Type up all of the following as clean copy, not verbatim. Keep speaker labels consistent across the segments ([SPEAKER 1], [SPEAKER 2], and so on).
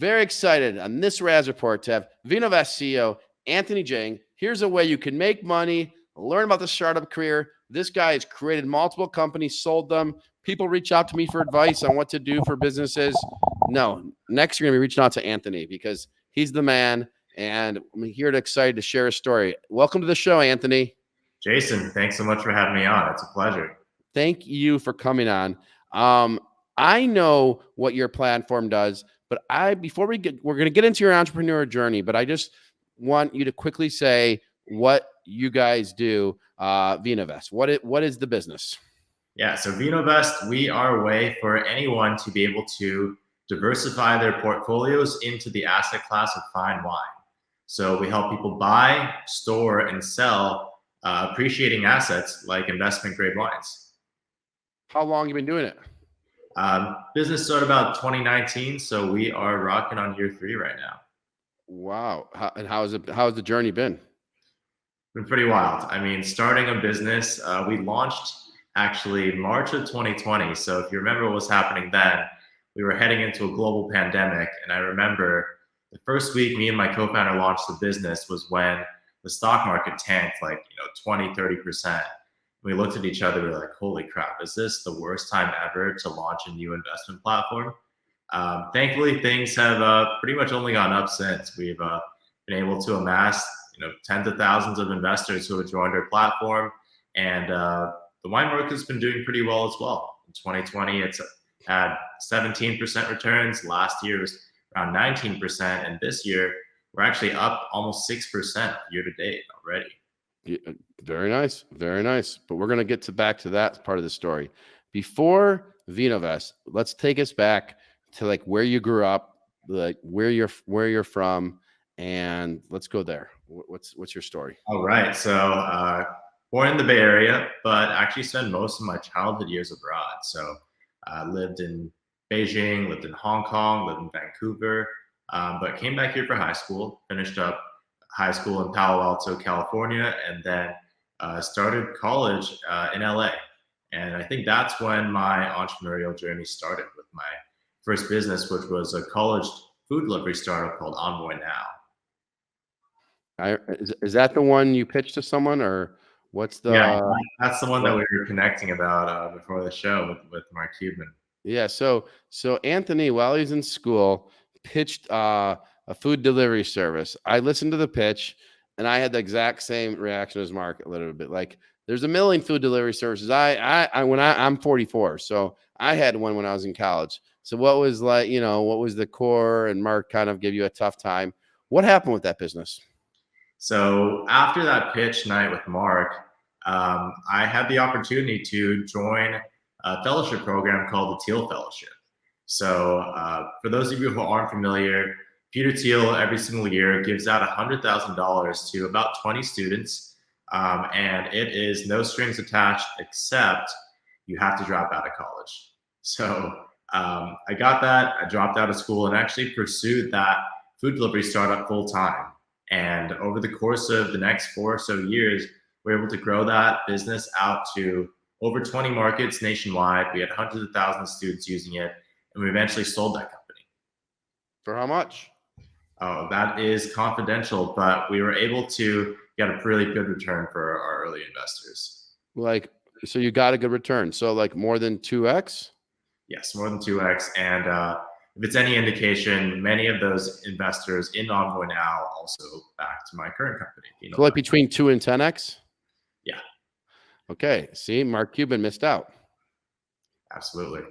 [SPEAKER 1] Very excited on this Raz Report to have Vinovest CEO Anthony Zhang. Here's a way you can make money, learn about the startup career. This guy has created multiple companies, sold them. People reach out to me for advice on what to do for businesses. No, next you're going to be reaching out to Anthony because he's the man, and I'm here to excited to share his story. Welcome to the show, Anthony.
[SPEAKER 2] Jason, thanks so much for having me on. It's a pleasure.
[SPEAKER 1] Thank you for coming on. I know what your platform does, but we're going to get into your entrepreneur journey, but I just want you to quickly say what you guys do, Vinovest. What is the business?
[SPEAKER 2] Yeah, so Vinovest, we are a way for anyone to be able to diversify their portfolios into the asset class of fine wine. So we help people buy, store, and sell appreciating assets like investment grade wines.
[SPEAKER 1] How long have you been doing it?
[SPEAKER 2] Business started about 2019, so we are rocking on year 3 right now.
[SPEAKER 1] Wow. How's the journey been?
[SPEAKER 2] Been pretty wild. I mean, starting a business, we launched actually March of 2020. So if you remember what was happening then, we were heading into a global pandemic. And I remember the first week me and my co-founder launched the business was when the stock market tanked like 20, 30%. We looked at each other, we were like, holy crap, is this the worst time ever to launch a new investment platform? Thankfully, things have pretty much only gone up since. We've been able to amass tens of thousands of investors who have joined our platform. And the wine market's been doing pretty well as well. In 2020, it's had 17% returns. Last year was around 19%. And this year, we're actually up almost 6% year to date already.
[SPEAKER 1] Yeah, very nice. Very nice. But we're going to get back to that part of the story. Before Vinovest, let's take us back to like where you grew up, like where you're from, and let's go there. What's your story?
[SPEAKER 2] All right. So born in the Bay Area, but actually spent most of my childhood years abroad. So I lived in Beijing, lived in Hong Kong, lived in Vancouver, but came back here for high school, finished up high school in Palo Alto, California, and then started college in LA. And I think that's when my entrepreneurial journey started with my first business, which was a college food delivery startup called Envoy now.
[SPEAKER 1] Is that the one you pitched to someone, or what's the?
[SPEAKER 2] Yeah, that's the one that we were connecting about before the show with Mark Cuban.
[SPEAKER 1] Yeah. So Anthony, while he's in school, pitched a food delivery service. I listened to the pitch, and I had the exact same reaction as Mark a little bit. Like, there's a million food delivery services. I'm 44, so I had one when I was in college. So what was what was the core? And Mark kind of gave you a tough time. What happened with that business?
[SPEAKER 2] So after that pitch night with Mark, I had the opportunity to join a fellowship program called the Teal Fellowship. So for those of you who aren't familiar, Peter Thiel every single year gives out $100,000 to about 20 students, and it is no strings attached except you have to drop out of college. So I got that. I dropped out of school and actually pursued that food delivery startup full time. And over the course of the next 4 or so years, we were able to grow that business out to over 20 markets nationwide. We had hundreds of thousands of students using it, and we eventually sold that company.
[SPEAKER 1] For how much?
[SPEAKER 2] Oh, that is confidential, but we were able to get a really good return for our early investors.
[SPEAKER 1] So you got a good return. So like more than 2x?
[SPEAKER 2] Yes, more than 2x. And if it's any indication, many of those investors in Envoy now also backed my current company.
[SPEAKER 1] So like between 2 and 10x?
[SPEAKER 2] Yeah.
[SPEAKER 1] Okay. See, Mark Cuban missed out.
[SPEAKER 2] Absolutely.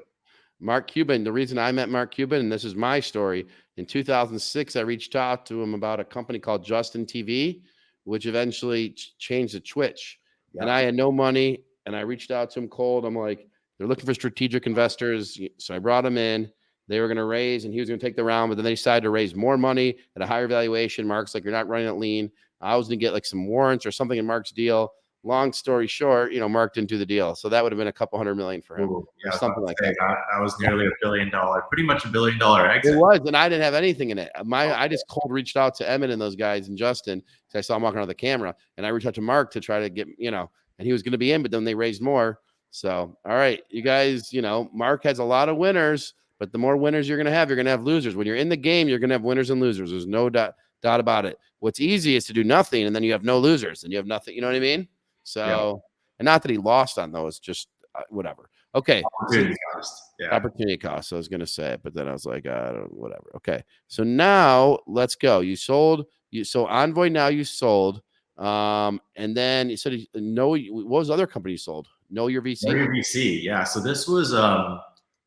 [SPEAKER 1] Mark Cuban, the reason I met Mark Cuban, and this is my story, in 2006, I reached out to him about a company called Justin TV, which eventually changed to Twitch. Yep. And I had no money, and I reached out to him cold. I'm like, they're looking for strategic investors. So I brought him in. They were going to raise, and he was going to take the round, but then they decided to raise more money at a higher valuation. Mark's like, you're not running it lean. I was going to get like some warrants or something in Mark's deal. Long story short, Mark didn't do the deal. So that would have been a couple $100 million for him.
[SPEAKER 2] Ooh, yeah,
[SPEAKER 1] something like that.
[SPEAKER 2] That was nearly $1 billion, pretty much $1 billion exit.
[SPEAKER 1] It was, and I didn't have anything in it. I just cold reached out to Emmett and those guys and Justin, because I saw him walking around the camera, and I reached out to Mark to try to get, and he was going to be in, but then they raised more. So, all right, you guys, Mark has a lot of winners, But the more winners you're going to have losers. When you're in the game, you're going to have winners and losers. There's no doubt about it. What's easy is to do nothing, and then you have no losers, and you have nothing. You know what I mean? So, and not that he lost on those, just whatever. Okay.
[SPEAKER 2] Opportunity cost. Yeah.
[SPEAKER 1] Opportunity cost. I was going to say it, but then I was like, whatever. Okay. So now let's go. You sold. So Envoy now you sold. And then you said what was the other company you sold? Know Your VC?
[SPEAKER 2] Know Your VC. Yeah. So this was around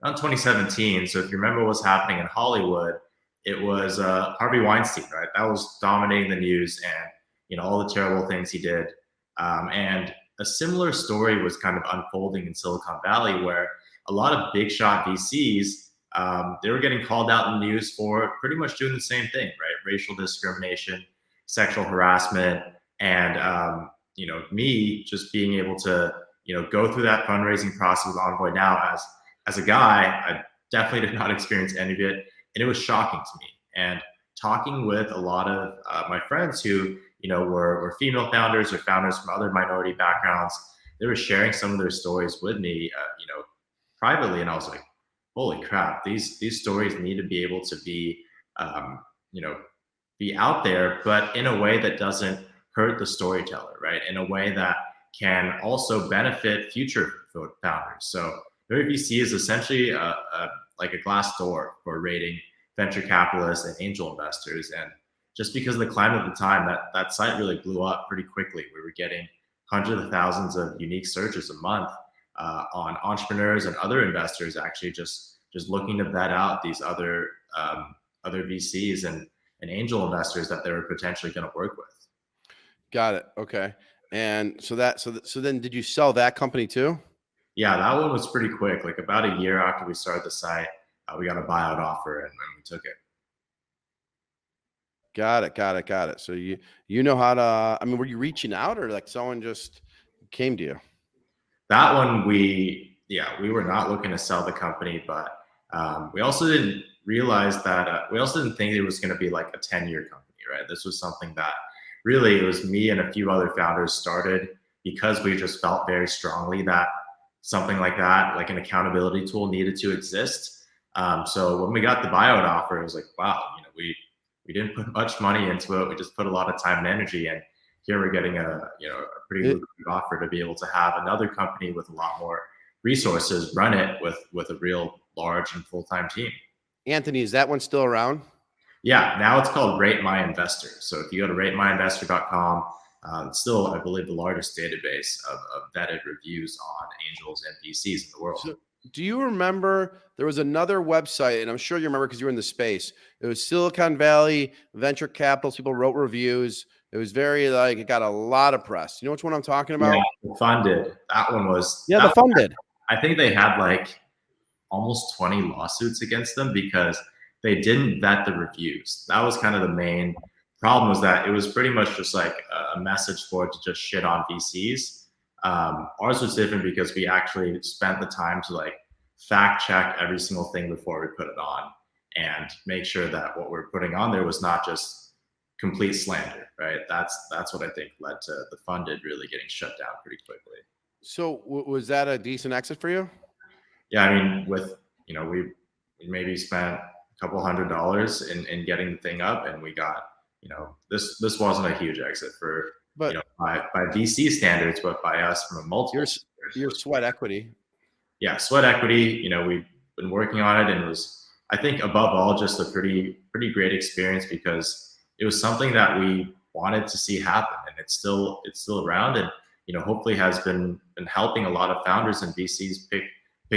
[SPEAKER 2] 2017. So if you remember what was happening in Hollywood, it was Harvey Weinstein, right? That was dominating the news, and all the terrible things he did. And a similar story was kind of unfolding in Silicon Valley, where a lot of big shot VCs, they were getting called out in the news for pretty much doing the same thing, right? Racial discrimination, sexual harassment, and me just being able to go through that fundraising process with Envoy now as a guy, I definitely did not experience any of it, and it was shocking to me. And talking with a lot of my friends who were female founders or founders from other minority backgrounds, they were sharing some of their stories with me, privately, and I was like, holy crap, these stories need to be able to be be out there, but in a way that doesn't hurt the storyteller, right? In a way that can also benefit future founders. So VC is essentially like a glass door for rating venture capitalists and angel investors. And just because of the climate at the time, that site really blew up pretty quickly. We were getting hundreds of thousands of unique searches a month on entrepreneurs and other investors actually just looking to vet out these other VCs and angel investors that they were potentially going to work with.
[SPEAKER 1] Got it. Okay. And so then did you sell that company too?
[SPEAKER 2] Yeah, that one was pretty quick. Like about a year after we started the site, we got a buyout offer and we took it.
[SPEAKER 1] Got it. So you know how to, I mean, were you reaching out or like someone just came to you?
[SPEAKER 2] That one, we were not looking to sell the company, but we also didn't realize that, we also didn't think it was going to be like a 10-year company, right? This was something that really it was me and a few other founders started because we just felt very strongly that something like that, like an accountability tool, needed to exist. So when we got the buyout offer, it was like, wow, we didn't put much money into it. We just put a lot of time and energy, and here we're getting a pretty lucrative offer to be able to have another company with a lot more resources run it with a real large and full-time team.
[SPEAKER 1] Anthony, is that one still around?
[SPEAKER 2] Yeah, now it's called Rate My Investor. So if you go to ratemyinvestor.com, it's still, I believe, the largest database of vetted reviews on angels and VCs in the world.
[SPEAKER 1] So do you remember there was another website, and I'm sure you remember because you were in the space. It was Silicon Valley venture capitalists. People wrote reviews. It was very it got a lot of press. You know which one I'm talking about?
[SPEAKER 2] Yeah, the Funded. That one was.
[SPEAKER 1] Yeah, the Funded.
[SPEAKER 2] I think they had like almost 20 lawsuits against them because they didn't vet the reviews. That was kind of the main problem, was that it was pretty much just like a message board to just shit on VCs. Ours was different because we actually spent the time to like fact check every single thing before we put it on and make sure that what we're putting on there was not just complete slander, right? That's what I think led to the Funded really getting shut down pretty quickly. So
[SPEAKER 1] was that a decent exit for you?
[SPEAKER 2] Yeah, I mean, with we maybe spent a couple $100 in getting the thing up, and we got this wasn't a huge exit for by VC standards, but by us from a multiple.
[SPEAKER 1] Your sweat equity.
[SPEAKER 2] Yeah, sweat equity. We've been working on it, and it was, I think, above all, just a pretty great experience because it was something that we wanted to see happen, and it's still around, and hopefully has been helping a lot of founders and VCs pick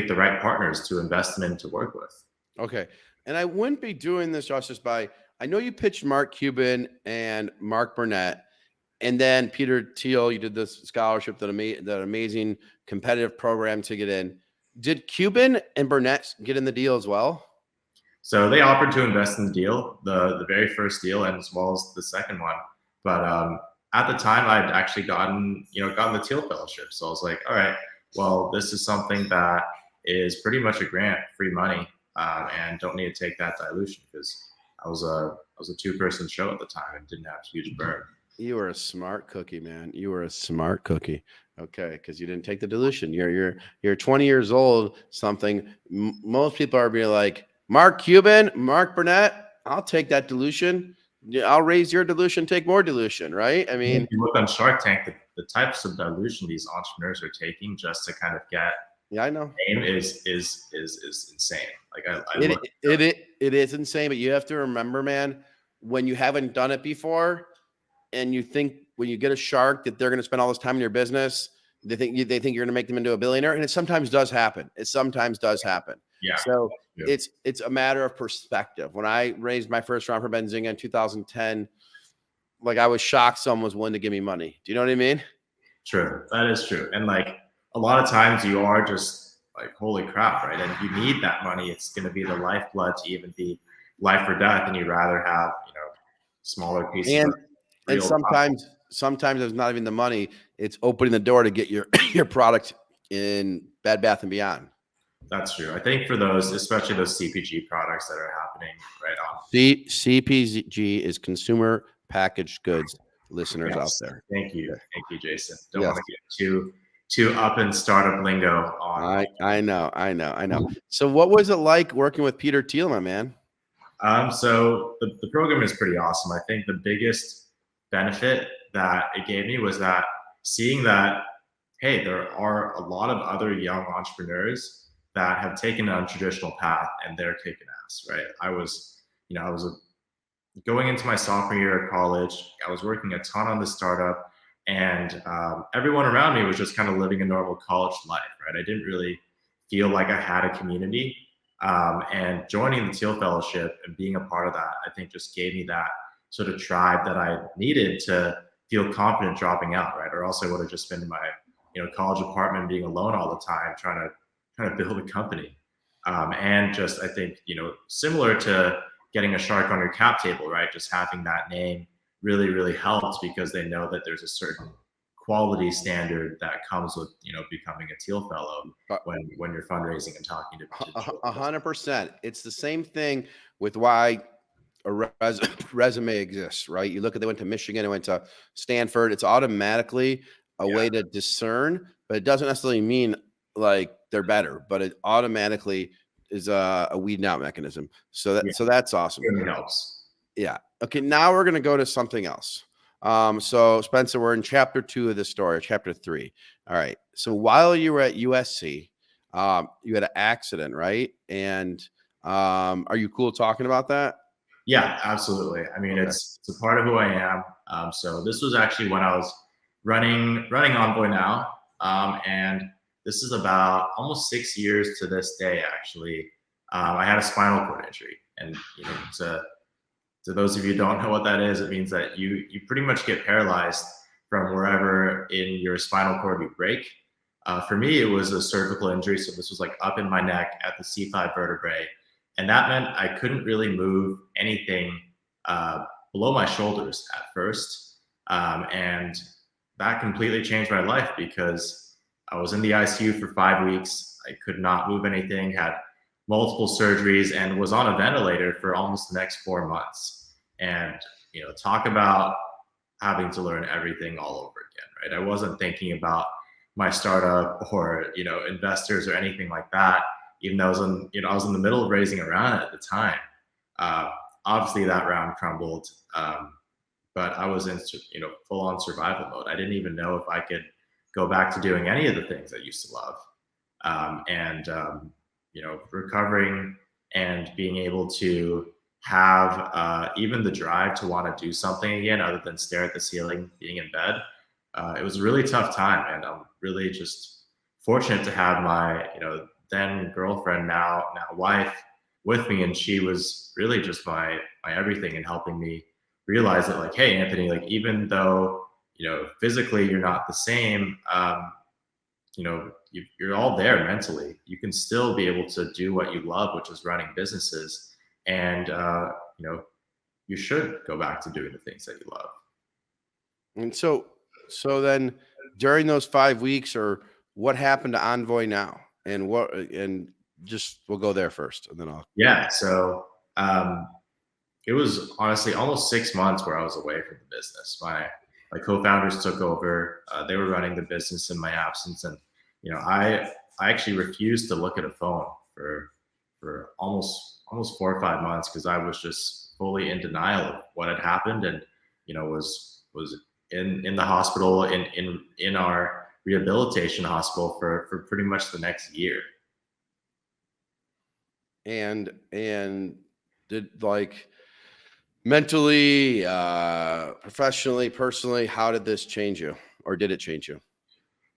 [SPEAKER 2] the right partners to invest in and to work with.
[SPEAKER 1] Okay. And I wouldn't be doing this justice by, I know you pitched Mark Cuban and Mark Burnett, and then Peter Thiel, you did this scholarship, that amazing competitive program to get in. Did Cuban and Burnett get in the deal as well?
[SPEAKER 2] So they offered to invest in the deal, the very first deal, and as well as the second one. But at the time, I'd actually gotten the Teal fellowship. So I was like, all right, well, this is something that is pretty much a grant, free money, and don't need to take that dilution because I was a 2-person show at the time and didn't have huge burn. You
[SPEAKER 1] were a smart cookie, man. You were a smart cookie. Okay, because you didn't take the dilution. You're 20 years old. Something most people are being like, Mark Cuban, Mark Burnett, I'll take that dilution. Yeah, I'll raise your dilution, take more dilution, right? I mean,
[SPEAKER 2] if you look on Shark Tank, the types of dilution these entrepreneurs are taking just to kind of get
[SPEAKER 1] yeah, I know.
[SPEAKER 2] name is insane. Like I
[SPEAKER 1] It
[SPEAKER 2] look
[SPEAKER 1] it is insane, but you have to remember, man, when you haven't done it before, and you think when you get a shark that they're going to spend all this time in your business, they think you're going to make them into a billionaire, and it sometimes does happen. It sometimes does happen.
[SPEAKER 2] yeah.
[SPEAKER 1] So
[SPEAKER 2] Yeah.
[SPEAKER 1] it's a matter of perspective. When I raised my first round for Benzinga in 2010, like I was shocked someone was willing to give me money. Do you know what I mean?
[SPEAKER 2] True. That is true. And like a lot of times you are just like, holy crap, right? And you need that money. It's going to be the lifeblood to even be life or death. And you'd rather have, smaller pieces
[SPEAKER 1] And
[SPEAKER 2] of
[SPEAKER 1] and
[SPEAKER 2] real
[SPEAKER 1] sometimes it's not even the money. It's opening the door to get your your product in Bed Bath and Beyond.
[SPEAKER 2] That's true. I think for those, especially those CPG products that are happening right on.
[SPEAKER 1] CPG is consumer packaged goods, listeners out there.
[SPEAKER 2] Thank you, Jason. Don't
[SPEAKER 1] Yes.
[SPEAKER 2] want to get too up in startup lingo on.
[SPEAKER 1] I know. So what was it like working with Peter Thiel, my man?
[SPEAKER 2] So the program is pretty awesome. I think the biggest benefit that it gave me was that seeing that, hey, there are a lot of other young entrepreneurs that have taken an untraditional path and they're kicking ass, right? I was going into my sophomore year of college. I was working a ton on the startup, and everyone around me was just kind of living a normal college life, right? I didn't really feel like I had a community. And joining the Teal Fellowship and being a part of that, I think just gave me that sort of tribe that I needed to feel confident dropping out, right? Or else I would have just been in my, college apartment being alone all the time, trying to build a company. And just, I think, similar to getting a shark on your cap table, right? Just having that name really, really helps because they know that there's a certain quality standard that comes with, becoming a Teal Fellow when you're fundraising and talking to
[SPEAKER 1] 100%. It's the same thing with why a resume exists, right? You look at, they went to Michigan, they went to Stanford. It's automatically a way to discern, but it doesn't necessarily mean like they're better, but it automatically is a weeding out mechanism. So that's awesome.
[SPEAKER 2] It really helps.
[SPEAKER 1] Yeah. Okay. Now we're going to go to something else. So Spencer, we're in chapter 2 of the story, chapter 3. All right. So while you were at USC, you had an accident, right? And are you cool talking about that?
[SPEAKER 2] Yeah, absolutely. I mean, it's a part of who I am. So this was actually when I was running Envoy now, and this is about almost 6 years to this day. Actually, I had a spinal cord injury, and to those of you who don't know what that is, it means that you pretty much get paralyzed from wherever in your spinal cord you break. For me, it was a cervical injury, so this was like up in my neck at the C5 vertebrae. And that meant I couldn't really move anything below my shoulders at first. And that completely changed my life because I was in the ICU for 5 weeks. I could not move anything, had multiple surgeries, and was on a ventilator for almost the next 4 months. And, talk about having to learn everything all over again, right? I wasn't thinking about my startup or, investors or anything like that. Even though I was in the middle of raising a round at the time. Obviously that round crumbled, but I was in, full on survival mode. I didn't even know if I could go back to doing any of the things I used to love. Recovering and being able to have even the drive to want to do something again, other than stare at the ceiling, being in bed. It was a really tough time, and I'm really just fortunate to have my, then girlfriend, now wife, with me, and she was really just my everything and helping me realize that, like, hey, Anthony, like, even though physically you're not the same, you're all there mentally. You can still be able to do what you love, which is running businesses, and you should go back to doing the things that you love.
[SPEAKER 1] And so then during those 5 weeks, or what happened to Envoy now? And we'll go there first, and then I'll.
[SPEAKER 2] Yeah. So it was honestly almost 6 months where I was away from the business. My co-founders took over. They were running the business in my absence, and I actually refused to look at a phone for almost almost 4 or 5 months, because I was just fully in denial of what had happened, and was in the hospital, in our rehabilitation hospital for pretty much the next year.
[SPEAKER 1] And did, like, mentally, professionally, personally, how did this change you, or did it change you?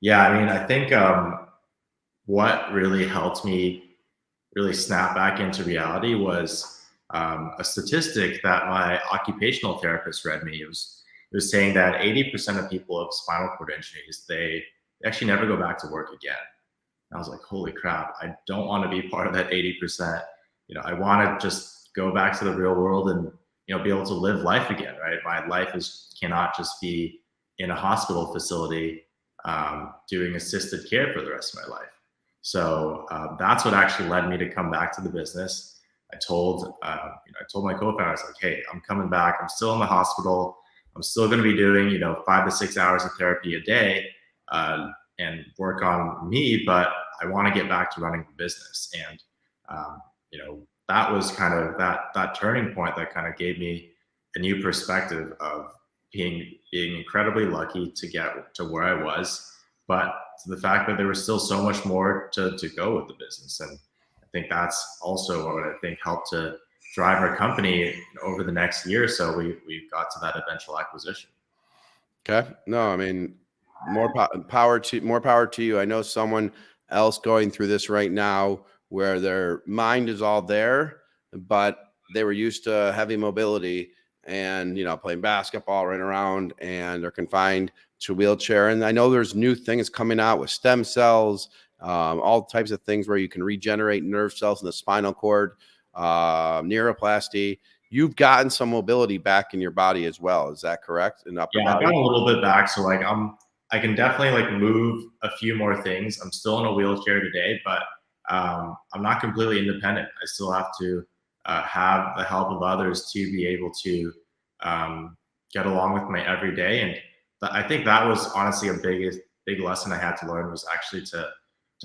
[SPEAKER 2] Yeah, I mean, I think what really helped me really snap back into reality was a statistic that my occupational therapist read me. It was saying that 80% of people with spinal cord injuries, they actually never go back to work again. And I was like, holy crap, I don't want to be part of that 80%. I want to just go back to the real world and, be able to live life again, right? My life cannot just be in a hospital facility doing assisted care for the rest of my life. So that's what actually led me to come back to the business. I told my co-founders, like, hey, I'm coming back. I'm still in the hospital. I'm still going to be doing, 5 to 6 hours of therapy a day and work on me, but I want to get back to running the business. And, that was kind of that turning point that kind of gave me a new perspective of being incredibly lucky to get to where I was, but to the fact that there was still so much more to go with the business. And I think that's also what I think helped to drive our company over the next year. So we got to that eventual acquisition.
[SPEAKER 1] Okay. No, I mean, more power to you. I know someone else going through this right now where their mind is all there, but they were used to heavy mobility and, playing basketball, running around, and they're confined to a wheelchair. And I know there's new things coming out with stem cells, all types of things where you can regenerate nerve cells in the spinal cord, neuroplasty. You've gotten some mobility back in your body as well. Is that correct? In upper
[SPEAKER 2] Yeah, I've
[SPEAKER 1] body?
[SPEAKER 2] gotten a little bit back. So like I can definitely like move a few more things. I'm still in a wheelchair today, but I'm not completely independent. I still have to have the help of others to be able to get along with my everyday. And I think that was honestly a big lesson I had to learn, was actually to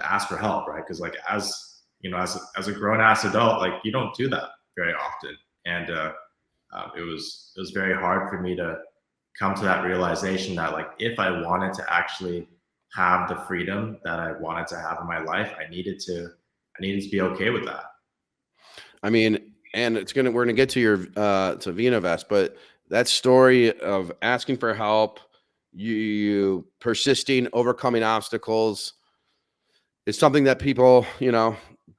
[SPEAKER 2] ask for help, right? Because like as a grown ass adult, like you don't do that very often, and it was very hard for me to come to that realization that like if I wanted to actually have the freedom that I wanted to have in my life, I needed to be okay with that.
[SPEAKER 1] I mean, and we're gonna get to your to Vinovest, but that story of asking for help, you persisting, overcoming obstacles, is something that people,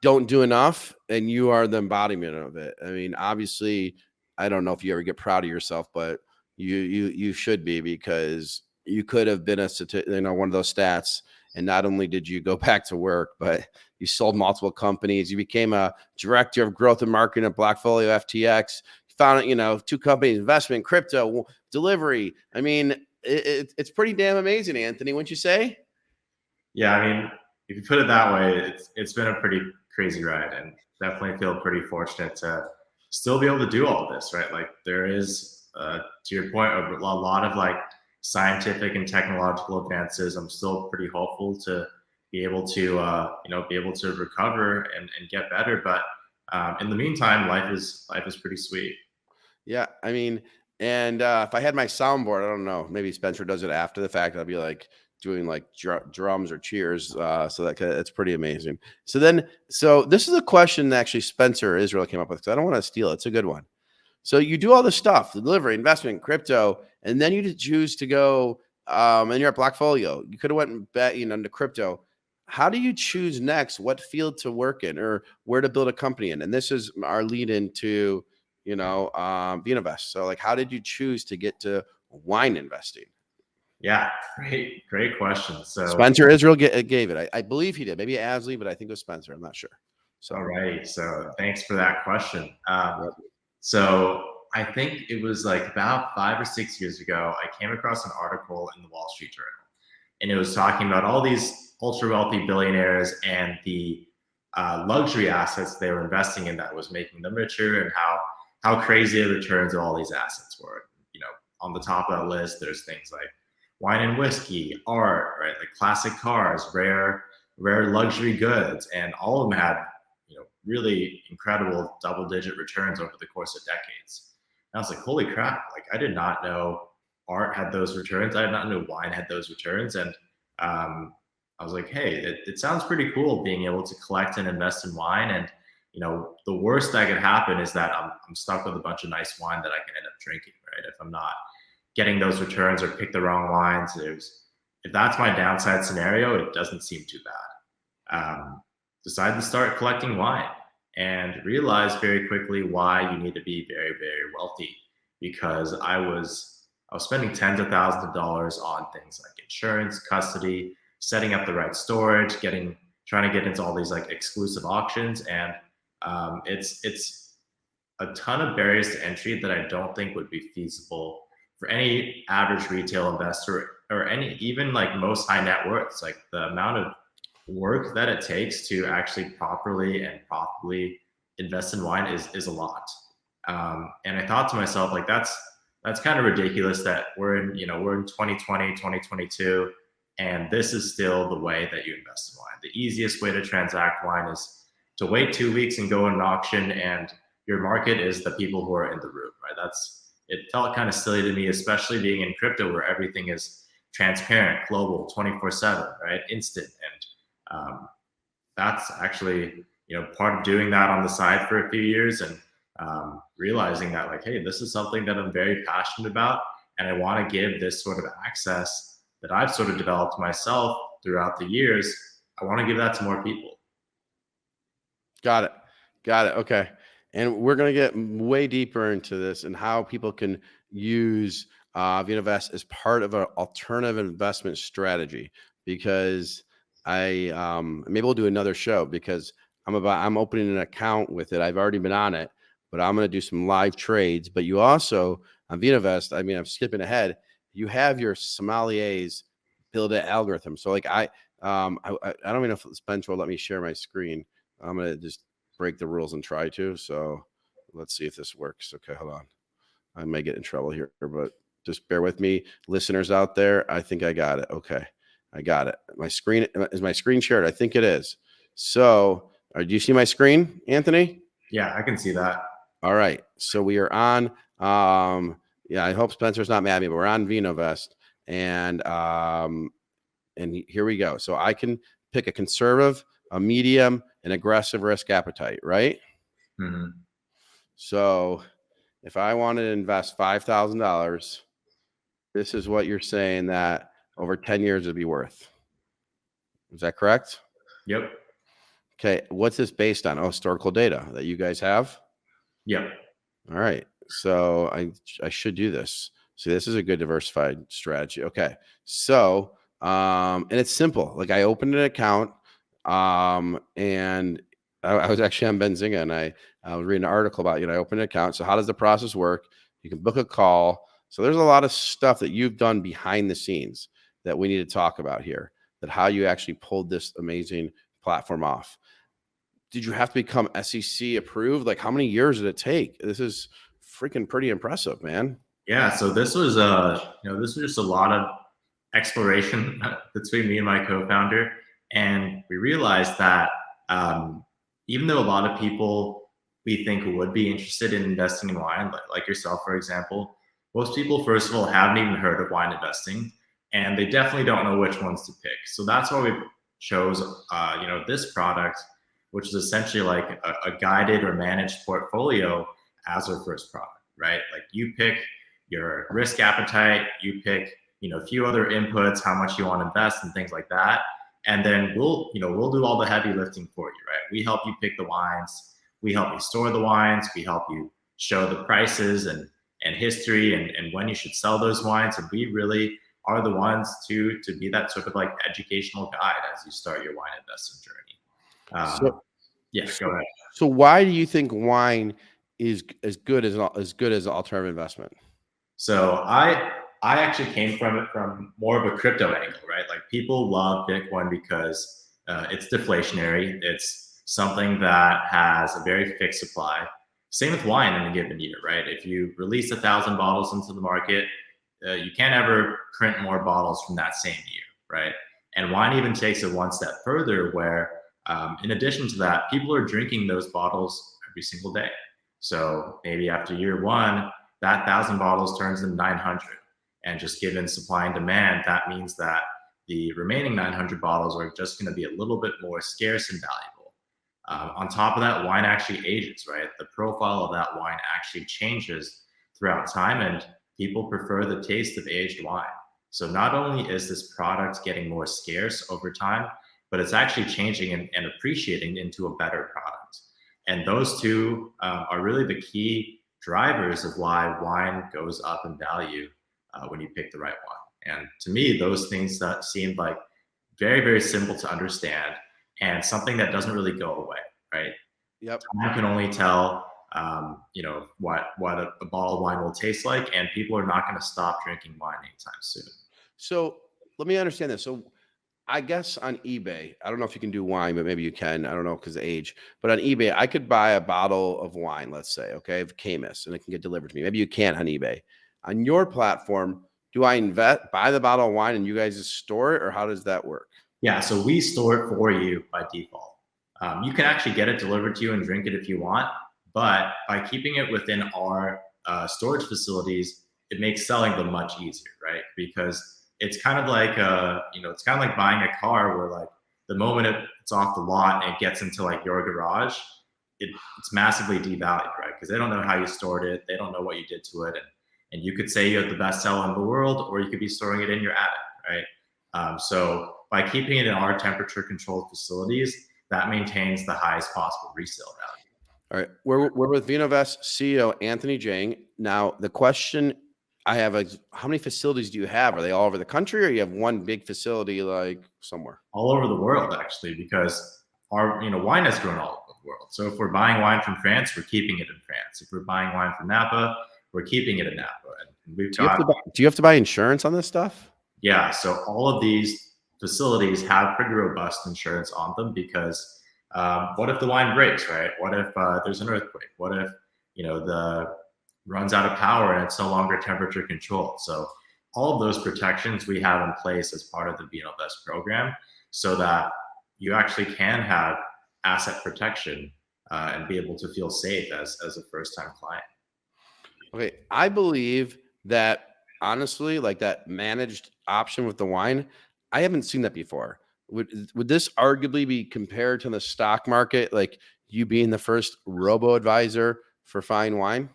[SPEAKER 1] don't do enough, and you are the embodiment of it. I mean, obviously, I don't know if you ever get proud of yourself, but you should be, because you could have been one of those stats. And not only did you go back to work, but you sold multiple companies. You became a director of growth and marketing at Blackfolio FTX. You found, 2 companies: investment, crypto, delivery. I mean, it's pretty damn amazing, Anthony, wouldn't you say?
[SPEAKER 2] Yeah, I mean, if you put it that way, it's been a pretty crazy ride, and definitely feel pretty fortunate to still be able to do all of this, right? Like there is, to your point, a lot of like scientific and technological advances. I'm still pretty hopeful to be able to, be able to recover and get better. But in the meantime, life is pretty sweet.
[SPEAKER 1] Yeah, I mean, and if I had my soundboard, I don't know, maybe Spencer does it after the fact. I'll be like doing like drums or cheers. So it's pretty amazing. So this is a question that actually Spencer Israel came up with, because I don't want to steal it. It's a good one. So you do all this stuff, the delivery, investment, crypto, and then you choose to go and you're at Blackfolio. You could have went and bet, into crypto. How do you choose next what field to work in, or where to build a company in? And this is our lead into, Vinovest. So like, how did you choose to get to wine investing?
[SPEAKER 2] Yeah, great question. So
[SPEAKER 1] Spencer Israel gave it. I believe he did. Maybe Asley, but I think it was Spencer. I'm not sure. So
[SPEAKER 2] all right. So thanks for that question.
[SPEAKER 1] yep.
[SPEAKER 2] So I think it was like about 5 or 6 years ago, I came across an article in the Wall Street Journal, and it was talking about all these ultra wealthy billionaires and the luxury assets they were investing in that was making them richer, and how crazy the returns of all these assets were. On the top of that list, there's things like wine and whiskey, art, right? Like classic cars, rare luxury goods, and all of them had really incredible double-digit returns over the course of decades. And I was like, holy crap! Like I did not know art had those returns. I did not know wine had those returns. And I was like, hey, it sounds pretty cool being able to collect and invest in wine. And the worst that could happen is that I'm stuck with a bunch of nice wine that I can end up drinking, right? If I'm not getting those returns or pick the wrong wines, if that's my downside scenario, it doesn't seem too bad. Decided to start collecting wine and realized very quickly why you need to be very, very wealthy, because I was spending tens of thousands of dollars on things like insurance, custody, setting up the right storage, trying to get into all these like exclusive auctions. And it's a ton of barriers to entry that I don't think would be feasible for any average retail investor or even like most high net worths. Like the amount of work that it takes to actually properly and profitably invest in wine is a lot. And I thought to myself, like, that's kind of ridiculous that we're in 2020, 2022, and this is still the way that you invest in wine. The easiest way to transact wine is to wait 2 weeks and go in an auction, and your market is the people who are in the room, right? It felt kind of silly to me, especially being in crypto where everything is transparent, global, 24/7, right? Instant. And that's actually, part of doing that on the side for a few years and realizing that like, hey, this is something that I'm very passionate about. And I want to give this sort of access that I've sort of developed myself throughout the years. I want to give that to more people.
[SPEAKER 1] Got it. Okay. And we're going to get way deeper into this and how people can use Vinovest as part of an alternative investment strategy, because maybe we'll do another show, because I'm opening an account with it. I've already been on it, but I'm going to do some live trades. But you also on Vinovest, I'm skipping ahead. You have your sommeliers build an algorithm. So like I don't even know if Spencer will let me share my screen. I'm going to just break the rules and try to. So let's see if this works. Okay, hold on. I may get in trouble here, but just bear with me, listeners out there. I think I got it. Okay, I got it. Is my screen shared? I think it is. So do you see my screen, Anthony?
[SPEAKER 2] Yeah, I can see that.
[SPEAKER 1] All right. So we are on. I hope Spencer's not mad at me, but we're on Vinovest, and here we go. So I can pick a conservative, a medium, an aggressive risk appetite, right?
[SPEAKER 2] Mm-hmm.
[SPEAKER 1] So if I wanted to invest $5,000, this is what you're saying that over 10 years it'd be worth. Is that correct?
[SPEAKER 2] Yep.
[SPEAKER 1] Okay. What's this based on? Historical data that you guys have?
[SPEAKER 2] Yep.
[SPEAKER 1] All right. So I should do this. See, this is a good diversified strategy. Okay. So, and it's simple. Like I opened an account, and I was actually on Benzinga, and I was reading an article about, I opened an account. So how does the process work? You can book a call. So there's a lot of stuff that you've done behind the scenes that we need to talk about here, that how you actually pulled this amazing platform off. Did you have to become SEC approved? Like how many years did it take? This is freaking pretty impressive, man.
[SPEAKER 2] Yeah. So this was just a lot of exploration between me and my co-founder. And we realized that even though a lot of people we think would be interested in investing in wine, like yourself, for example, most people, first of all, haven't even heard of wine investing, and they definitely don't know which ones to pick. So that's why we chose, this product, which is essentially like a guided or managed portfolio as our first product, right? Like you pick your risk appetite, you pick, a few other inputs, how much you want to invest and things like that. And then we'll do all the heavy lifting for you, right? We help you pick the wines. We help you store the wines. We help you show the prices and history and when you should sell those wines. And we really are the ones to be that sort of like educational guide as you start your wine investing journey. Go ahead.
[SPEAKER 1] So why do you think wine is as good as an alternative investment?
[SPEAKER 2] So I actually came from more of a crypto angle, right? Like people love Bitcoin because it's deflationary. It's something that has a very fixed supply. Same with wine in a given year, right? If you release 1,000 bottles into the market, you can't ever print more bottles from that same year, right? And wine even takes it one step further, where In addition to that, people are drinking those bottles every single day. So maybe after year one, that 1,000 bottles turns into 900. And just given supply and demand, that means that the remaining 900 bottles are just going to be a little bit more scarce and valuable. On top of that, wine actually ages, right? The profile of that wine actually changes throughout time, and people prefer the taste of aged wine. So not only is this product getting more scarce over time, but it's actually changing and appreciating into a better product. And those two are really the key drivers of why wine goes up in value when you pick the right one. And to me, those things that seemed like very, very simple to understand and something that doesn't really go away, right?
[SPEAKER 1] Yep.
[SPEAKER 2] Time can only tell, what a bottle of wine will taste like, and people are not going to stop drinking wine anytime soon.
[SPEAKER 1] So let me understand this. So I guess on eBay, I don't know if you can do wine, but maybe you can. I don't know because of age. But on eBay, I could buy a bottle of wine, let's say, okay, of Camus, and it can get delivered to me. Maybe you can't on eBay. On your platform, do I buy the bottle of wine and you guys just store it, or how does that work?
[SPEAKER 2] Yeah, so we store it for you by default. You can actually get it delivered to you and drink it if you want, but by keeping it within our storage facilities, it makes selling them much easier, right? Because it's kind of like it's kind of like buying a car where like the moment it's off the lot and it gets into like your garage, it's massively devalued, right? Because they don't know how you stored it, they don't know what you did to it, and you could say you have the best seller in the world, or you could be storing it in your attic, right? So by keeping it in our temperature controlled facilities, that maintains the highest possible resale value.
[SPEAKER 1] All right. We're with Vinovest CEO Anthony Zhang. Now, the question I have is, how many facilities do you have? Are they all over the country, or you have one big facility like somewhere?
[SPEAKER 2] All over the world, actually, because our wine has grown all over the world. So if we're buying wine from France, we're keeping it in France. If we're buying wine from Napa, we're keeping it in Napa. And we've got,
[SPEAKER 1] do you have to buy insurance on this stuff?
[SPEAKER 2] Yeah. So all of these facilities have pretty robust insurance on them because what if the wine breaks, right? What if there's an earthquake? What if the runs out of power and it's no longer temperature controlled? So all of those protections we have in place as part of the Vinovest program, so that you actually can have asset protection and be able to feel safe as a first-time client.
[SPEAKER 1] Okay, I believe that honestly, like that managed option with the wine, I haven't seen that before. Would this arguably be compared to the stock market, like you being the first robo advisor for fine wine?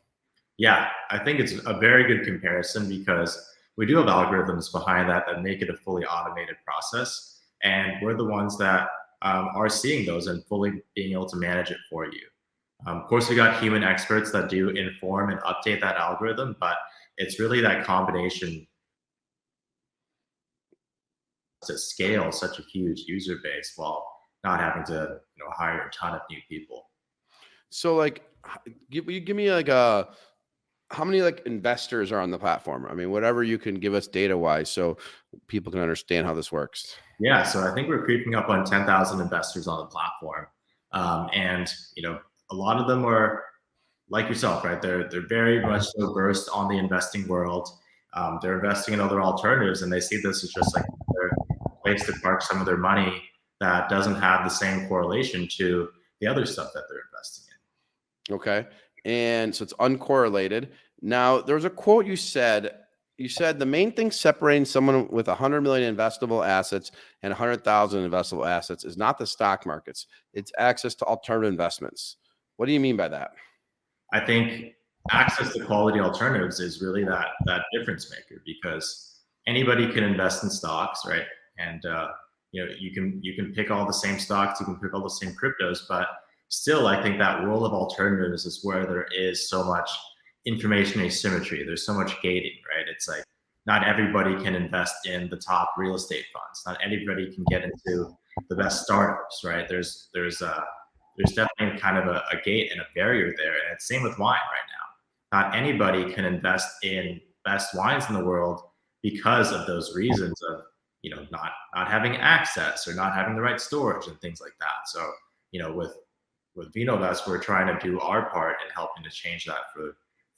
[SPEAKER 2] Yeah, I think it's a very good comparison because we do have algorithms behind that make it a fully automated process, and we're the ones that are seeing those and fully being able to manage it for you. Of course, we got human experts that do inform and update that algorithm, but it's really that combination to scale such a huge user base while not having to hire a ton of new people.
[SPEAKER 1] So like, will you give me like how many like investors are on the platform? I mean, whatever you can give us data wise, so people can understand how this works.
[SPEAKER 2] Yeah, so I think we're creeping up on 10,000 investors on the platform, and a lot of them are like yourself, right? They're very much so versed on the investing world. They're investing in other alternatives, and they see this as just like their place to park some of their money that doesn't have the same correlation to the other stuff that they're investing in.
[SPEAKER 1] Okay. And so it's uncorrelated. Now, there was a quote you said the main thing separating someone with 100 million investable assets and 100,000 investable assets is not the stock markets. It's access to alternative investments. What do you mean by that?
[SPEAKER 2] I think access to quality alternatives is really that difference maker, because anybody can invest in stocks, right? And you can pick all the same stocks, you can pick all the same cryptos, but still, I think that world of alternatives is where there is so much information asymmetry. There's so much gating, right? It's like not everybody can invest in the top real estate funds. Not everybody can get into the best startups, right? There's definitely kind of a gate and a barrier there. And it's same with wine right now. Not anybody can invest in best wines in the world because of those reasons of not having access or not having the right storage and things like that. So with Vinovest, we're trying to do our part in helping to change that for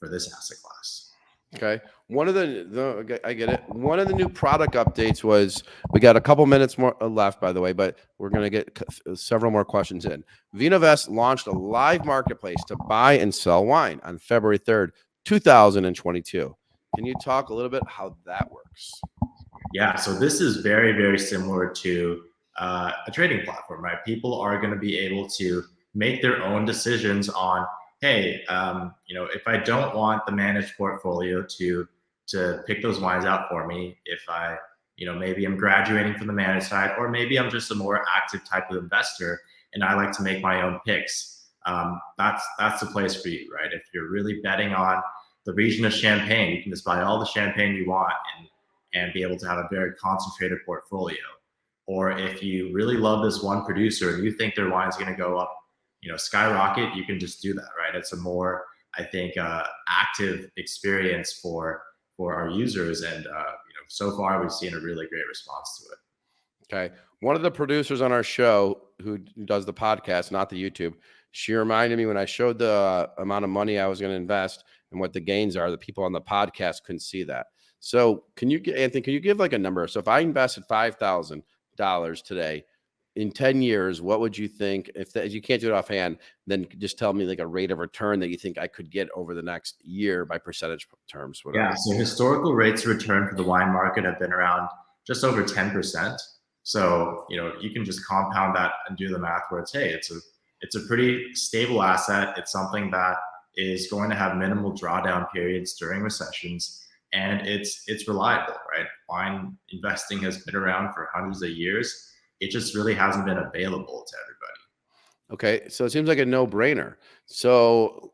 [SPEAKER 2] this asset class.
[SPEAKER 1] Okay. One of the I get it. One of the new product updates was we got a couple minutes more left, by the way, but we're going to get several more questions in. Vinovest launched a live marketplace to buy and sell wine on February 3rd, 2022. Can you talk a little bit how that works?
[SPEAKER 2] Yeah, so this is very, very similar to a trading platform, right? People are going to be able to make their own decisions on, hey, if I don't want the managed portfolio to pick those wines out for me, if I, maybe I'm graduating from the managed side, or maybe I'm just a more active type of investor and I like to make my own picks. That's the place for you, right? If you're really betting on the region of Champagne, you can just buy all the champagne you want and be able to have a very concentrated portfolio. Or if you really love this one producer and you think their wine's going to go up, skyrocket, you can just do that, right? It's a more, I think, active experience for our users, and so far we've seen a really great response to it.
[SPEAKER 1] Okay. One of the producers on our show who does the podcast, not the YouTube, she reminded me when I showed the amount of money I was going to invest and what the gains are, the people on the podcast couldn't see that. So Anthony, can you give like a number? So if I invested $5,000 today in 10 years, what would you think? If you can't do it offhand, then just tell me like a rate of return that you think I could get over the next year by percentage terms. Whatever.
[SPEAKER 2] Yeah, so historical rates of return for the wine market have been around just over 10%. So, you can just compound that and do the math where it's a pretty stable asset. It's something that is going to have minimal drawdown periods during recessions. And it's reliable, right? Wine investing has been around for hundreds of years. It just really hasn't been available to everybody.
[SPEAKER 1] Okay, so it seems like a no-brainer. So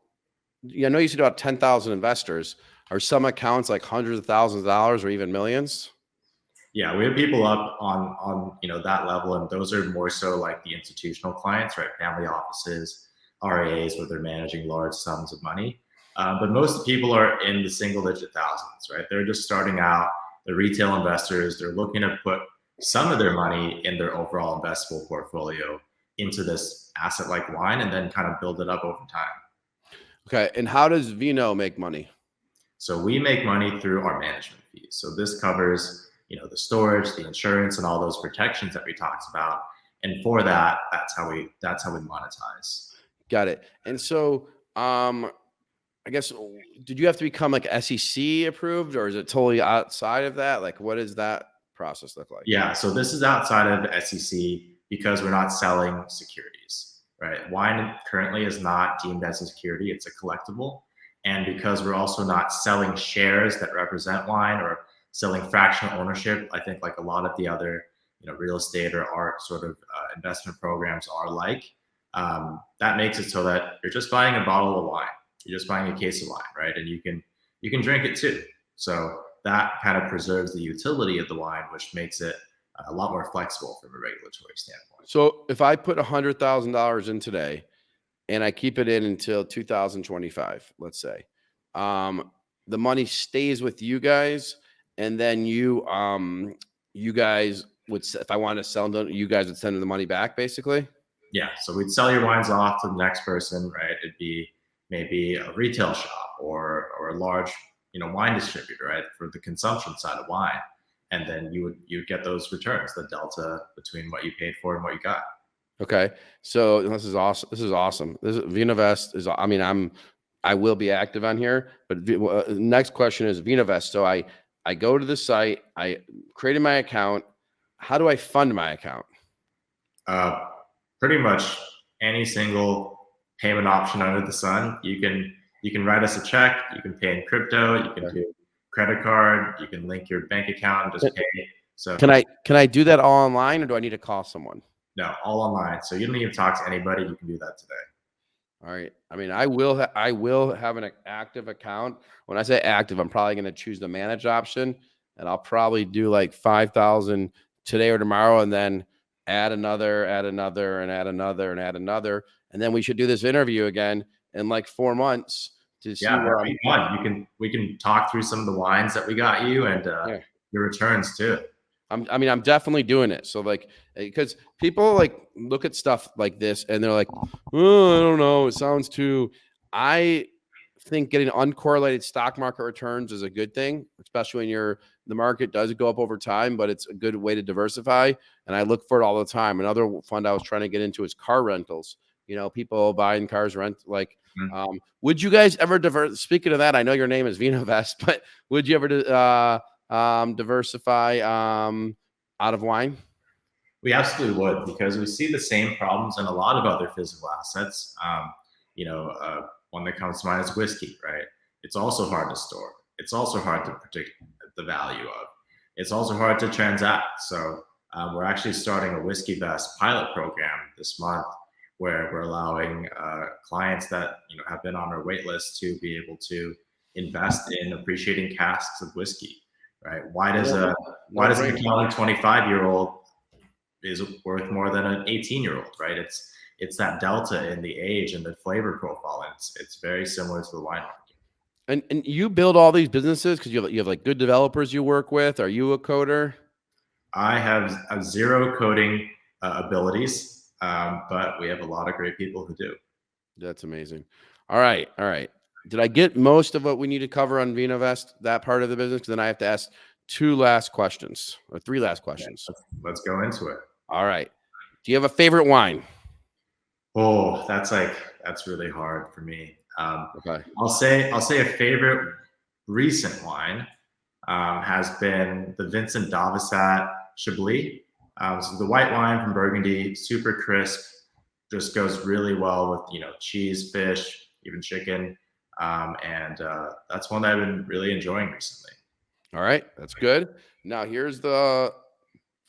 [SPEAKER 1] I know you said about 10,000 investors. Are some accounts like hundreds of thousands of dollars or even millions?
[SPEAKER 2] Yeah, we have people up on that level, and those are more so like the institutional clients, right? Family offices, RAs, where they're managing large sums of money. But most people are in the single-digit thousands, right? They're just starting out. They're retail investors. They're looking to put some of their money in their overall investable portfolio into this asset like wine, and then kind of build it up over time.
[SPEAKER 1] Okay, and how does Vino make money?
[SPEAKER 2] So we make money through our management fees. So this covers the storage, the insurance, and all those protections that we talked about. And for that, that's how we monetize.
[SPEAKER 1] Got it. And so, I guess, did you have to become like SEC approved, or is it totally outside of that? Like, what does that process look like?
[SPEAKER 2] Yeah, so this is outside of the SEC because we're not selling securities, right? Wine currently is not deemed as a security; it's a collectible. And because we're also not selling shares that represent wine or selling fractional ownership, I think like a lot of the other real estate or art sort of investment programs are like, that makes it so that you're just buying a bottle of wine, you're just buying a case of wine, right? And you can drink it too. So that kind of preserves the utility of the wine, which makes it a lot more flexible from a regulatory standpoint.
[SPEAKER 1] So if I put $100,000 in today and I keep it in until 2025, let's say, the money stays with you guys, and then you guys would, if I wanted to sell them, you guys would send the money back, basically.
[SPEAKER 2] Yeah, so we'd sell your wines off to the next person, right? It'd be maybe a retail shop or a large wine distributor, right, for the consumption side of wine, and then you'd get those returns, the delta between what you paid for and what you got.
[SPEAKER 1] Okay, so this is awesome. This is awesome. Vinovest is. I mean, I will be active on here, but next question is Vinovest. So I go to the site. I created my account. How do I fund my account?
[SPEAKER 2] Pretty much any single payment option under the sun. You can write us a check. You can pay in crypto. You can do credit card. You can link your bank account and just pay. So
[SPEAKER 1] can I do that all online, or do I need to call someone?
[SPEAKER 2] No, all online. So you don't need to talk to anybody. You can do that today.
[SPEAKER 1] All right. I mean, I will have an active account. When I say active, I'm probably going to choose the manage option, and I'll probably do like 5,000 today or tomorrow, and then add another, and add another. And then we should do this interview again in like 4 months to see where I'm
[SPEAKER 2] fun. We can talk through some of the wines that we got you and your returns too.
[SPEAKER 1] I'm definitely doing it. So like, because people like look at stuff like this and they're like, oh, I don't know. It sounds too, I think getting uncorrelated stock market returns is a good thing, especially when the market does go up over time, but it's a good way to diversify. And I look for it all the time. Another fund I was trying to get into is car rentals. People buying cars, would you guys ever speaking of that, I know your name is Vinovest, but would you ever diversify out of wine?
[SPEAKER 2] We absolutely would, because we see the same problems in a lot of other physical assets. One that comes to mind is whiskey, right? It's also hard to store. It's also hard to predict the value of. It's also hard to transact. So we're actually starting a WhiskeyVest pilot program this month, where we're allowing clients that have been on our wait list to be able to invest in appreciating casks of whiskey, right? Why does an accounting 25-year-old is worth more than an 18-year-old, right? It's that delta in the age and the flavor profile. And it's very similar to the wine market.
[SPEAKER 1] And you build all these businesses because you have like good developers you work with. Are you a coder?
[SPEAKER 2] I have zero coding abilities, but we have a lot of great people who do.
[SPEAKER 1] That's amazing. All right. Did I get most of what we need to cover on Vinovest, that part of the business? Then I have to ask three last questions.
[SPEAKER 2] Let's go into it.
[SPEAKER 1] All right. Do you have a favorite wine?
[SPEAKER 2] Oh, that's really hard for me.
[SPEAKER 1] Okay.
[SPEAKER 2] I'll say a favorite recent wine has been the Vincent Davosat Chablis. So the white wine from Burgundy, super crisp, just goes really well with cheese, fish, even chicken, and that's one that I've been really enjoying recently.
[SPEAKER 1] All right, that's good. Now here's the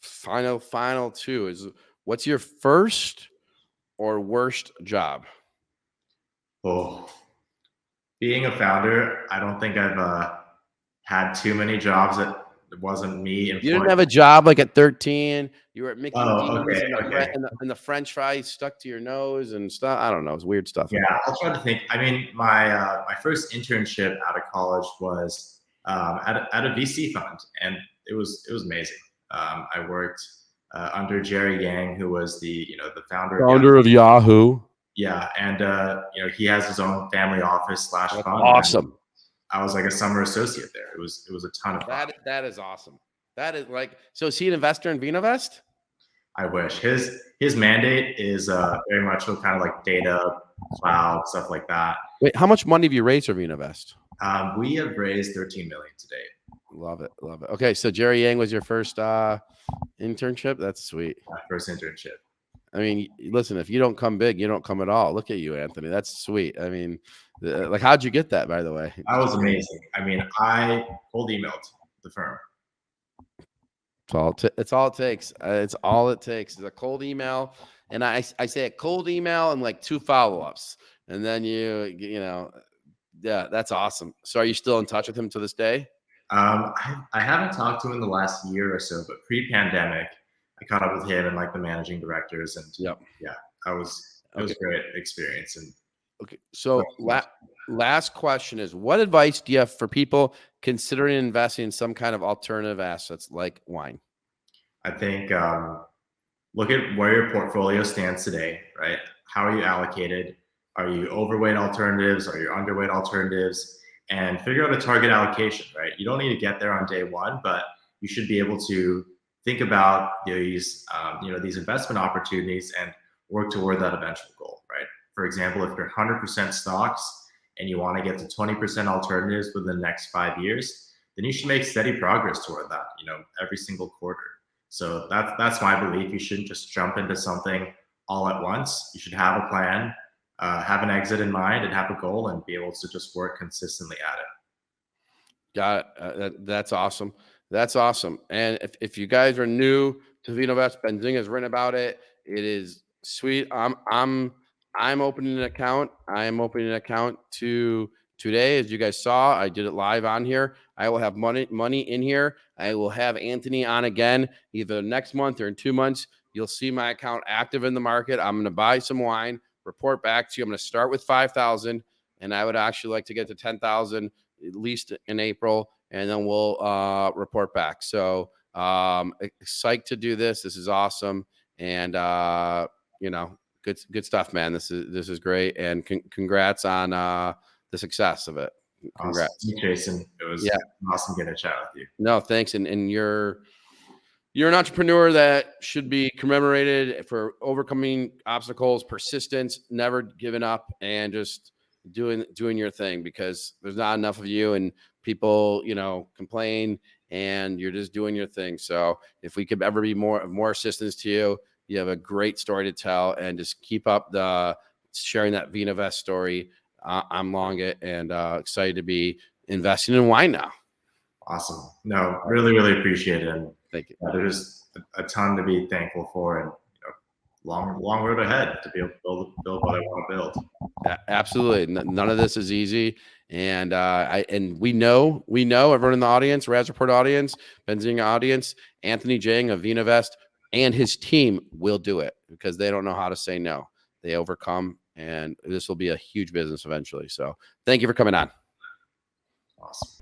[SPEAKER 1] final two. Is what's your first or worst job?
[SPEAKER 2] Oh, being a founder, I don't think I've had too many jobs that it wasn't me.
[SPEAKER 1] You didn't have a job like at 13. You were at Mickey D's
[SPEAKER 2] okay.
[SPEAKER 1] And the French fries stuck to your nose and stuff. I don't know. It's weird stuff.
[SPEAKER 2] Yeah, I'll try to think. I mean, my first internship out of college was at a VC fund, and it was amazing. I worked under Jerry Yang, who was the founder
[SPEAKER 1] of Yahoo.
[SPEAKER 2] Yeah, and he has his own family office / fund.
[SPEAKER 1] Awesome.
[SPEAKER 2] I was like a summer associate there. It was a ton of fun.
[SPEAKER 1] That is awesome. That is so is he an investor in Vinovest?
[SPEAKER 2] I wish. His mandate is very much kind of like data, cloud, stuff like that.
[SPEAKER 1] Wait, how much money have you raised for Vinovest?
[SPEAKER 2] We have raised $13 million to date.
[SPEAKER 1] Love it. Okay, so Jerry Yang was your first internship? That's sweet.
[SPEAKER 2] My first internship.
[SPEAKER 1] I mean, listen, if you don't come big, you don't come at all. Look at you, Anthony. That's sweet. I mean, how'd you get that, by the way?
[SPEAKER 2] That was amazing. I mean, I cold emailed the firm.
[SPEAKER 1] It's all it takes. It's all it takes is a cold email. And I say a cold email and like 2 follow-ups. And then yeah, that's awesome. So are you still in touch with him to this day?
[SPEAKER 2] I haven't talked to him in the last year or so, but pre-pandemic, I caught up with him and like the managing directors, and yeah, it was a great experience. And
[SPEAKER 1] okay, so last question is, what advice do you have for people considering investing in some kind of alternative assets like wine?
[SPEAKER 2] I think look at where your portfolio stands today, right? How are you allocated? Are you overweight alternatives? Are you underweight alternatives? And figure out a target allocation, right? You don't need to get there on day one, but you should be able to think about these investment opportunities and work toward that eventual goal, right? For example, if you're 100% stocks and you want to get to 20% alternatives within the next 5 years, then you should make steady progress toward that, every single quarter. So that's my belief. You shouldn't just jump into something all at once. You should have a plan, have an exit in mind, and have a goal, and be able to just work consistently at it.
[SPEAKER 1] Got it. That's awesome. That's awesome. And if you guys are new to Vinovest, Benzinga has written about it. It is sweet. I'm opening an account. I am opening an account today. As you guys saw, I did it live on here. I will have money in here. I will have Anthony on again, either next month or in 2 months. You'll see my account active in the market. I'm going to buy some wine, report back to you. I'm going to start with 5,000, and I would actually like to get to 10,000 at least in April, and then we'll report back. So psyched to do this. This is awesome, and good stuff, man. This is great, and congrats on the success of it. Congrats.
[SPEAKER 2] Awesome. Jason. It was awesome getting a chat with you.
[SPEAKER 1] No, thanks. And you're an entrepreneur that should be commemorated for overcoming obstacles, persistence, never giving up, and just doing your thing, because there's not enough of you, and people, complain, and you're just doing your thing. So if we could ever be more assistance to you, you have a great story to tell, and just keep up sharing that Vinovest story. I'm long it, and excited to be investing in wine now.
[SPEAKER 2] Awesome. No, really, really appreciate it. And
[SPEAKER 1] thank you.
[SPEAKER 2] There's a ton to be thankful for, and long road ahead to be able to build what I want to build.
[SPEAKER 1] Absolutely. None of this is easy. And we know everyone in the audience, Raz Report audience, Benzinga audience, Anthony Zhang of Vinovest and his team will do it, because they don't know how to say no. They overcome, and this will be a huge business eventually. So thank you for coming on.
[SPEAKER 2] Awesome.